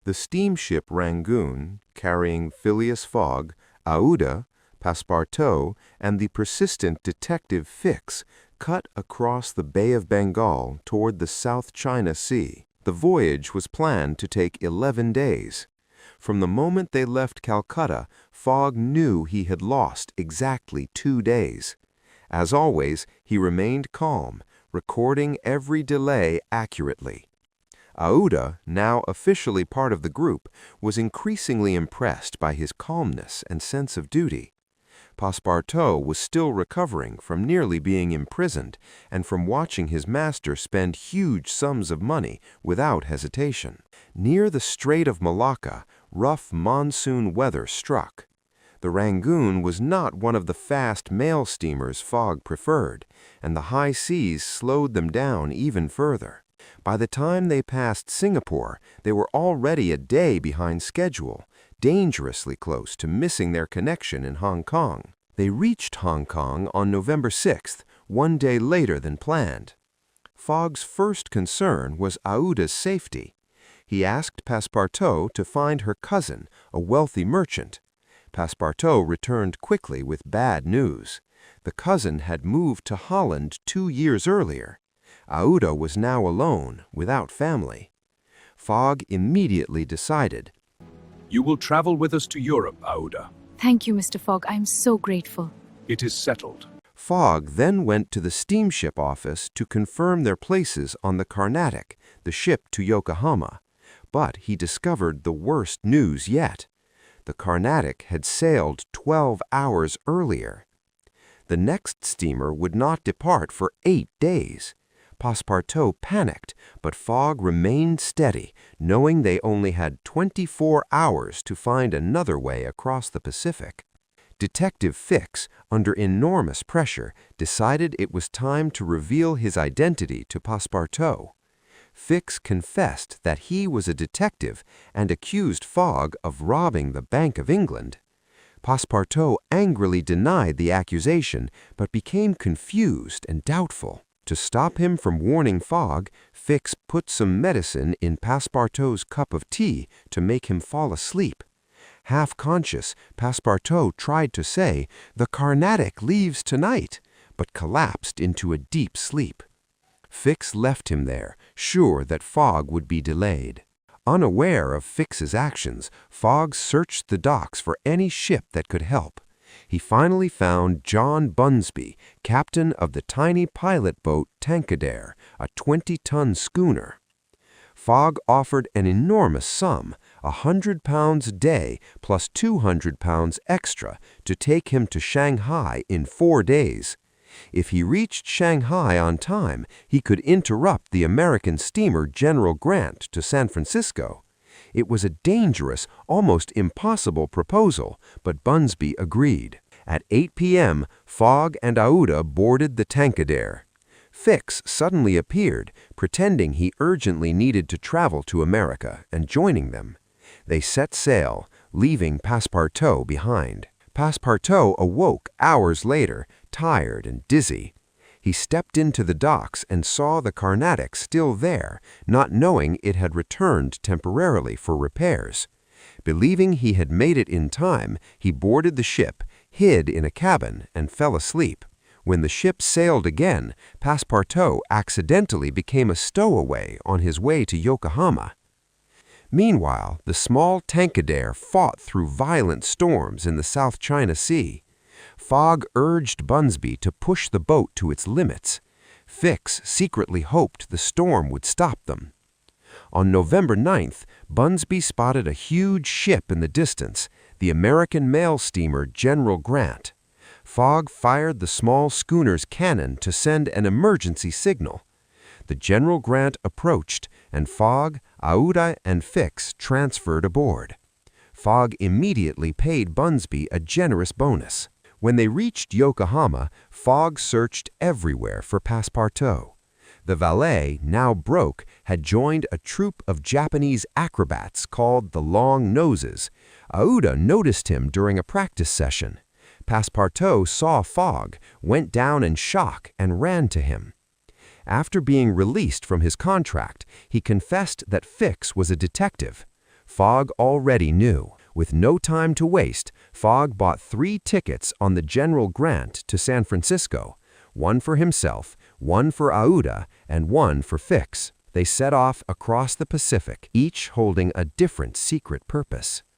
The steamship Rangoon, carrying Phileas Fogg, Aouda, Passepartout, and the persistent detective Fix, cut across the Bay of Bengal toward the South China Sea. The voyage was planned to take 11 days. From the moment they left Calcutta, Fogg knew he had lost exactly 2 days. As always, he remained calm, recording every delay accurately. Aouda, now officially part of the group, was increasingly impressed by his calmness and sense of duty. Passepartout was still recovering from nearly being imprisoned and from watching his master spend huge sums of money without hesitation. Near the Strait of Malacca, rough monsoon weather struck. The Rangoon was not one of the fast mail steamers Fogg preferred, and the high seas slowed them down even further. By the time they passed Singapore, they were already a day behind schedule, dangerously close to missing their connection in Hong Kong. They reached Hong Kong on November 6th, 1 day later than planned. Fogg's first concern was Aouda's safety. He asked Passepartout to find her cousin, a wealthy merchant. Passepartout returned quickly with bad news. The cousin had moved to Holland 2 years earlier. Aouda was now alone, without family. Fogg immediately decided. You will travel with us to Europe, Aouda. Thank you, Mr. Fogg. I'm so grateful. It is settled. Fogg then went to the steamship office to confirm their places on the Carnatic, the ship to Yokohama. But he discovered the worst news yet. The Carnatic had sailed 12 hours earlier. The next steamer would not depart for 8 days. Passepartout panicked, but Fogg remained steady, knowing they only had 24 hours to find another way across the Pacific. Detective Fix, under enormous pressure, decided it was time to reveal his identity to Passepartout. Fix confessed that he was a detective and accused Fogg of robbing the Bank of England. Passepartout angrily denied the accusation, but became confused and doubtful. To stop him from warning Fogg, Fix put some medicine in Passepartout's cup of tea to make him fall asleep. Half-conscious, Passepartout tried to say, "The Carnatic leaves tonight," but collapsed into a deep sleep. Fix left him there, sure that Fogg would be delayed. Unaware of Fix's actions, Fogg searched the docks for any ship that could help. He finally found John Bunsby, captain of the tiny pilot boat Tankadere, a 20-ton schooner. Fogg offered an enormous sum, £100 a day plus £200 extra, to take him to Shanghai in 4 days. If he reached Shanghai on time, he could interrupt the American steamer General Grant to San Francisco. It was a dangerous, almost impossible proposal, but Bunsby agreed. At 8 p.m., Fogg and Aouda boarded the Tankadere. Fix suddenly appeared, pretending he urgently needed to travel to America, and joining them. They set sail, leaving Passepartout behind. Passepartout awoke hours later, tired and dizzy. He stepped into the docks and saw the Carnatic still there, not knowing it had returned temporarily for repairs. Believing he had made it in time, he boarded the ship, hid in a cabin, and fell asleep. When the ship sailed again, Passepartout accidentally became a stowaway on his way to Yokohama. Meanwhile, the small Tankadere fought through violent storms in the South China Sea. Fogg urged Bunsby to push the boat to its limits. Fix secretly hoped the storm would stop them. On November 9th, Bunsby spotted a huge ship in the distance, the American mail steamer General Grant. Fogg fired the small schooner's cannon to send an emergency signal. The General Grant approached, and Fogg, Aouda, and Fix transferred aboard. Fogg immediately paid Bunsby a generous bonus. When they reached Yokohama, Fogg searched everywhere for Passepartout. The valet, now broke, had joined a troupe of Japanese acrobats called the Long Noses. Aouda noticed him during a practice session. Passepartout saw Fogg, went down in shock, and ran to him. After being released from his contract, he confessed that Fix was a detective. Fogg already knew. With no time to waste, Fogg bought 3 tickets on the General Grant to San Francisco, one for himself, one for Aouda, and one for Fix. They set off across the Pacific, each holding a different secret purpose.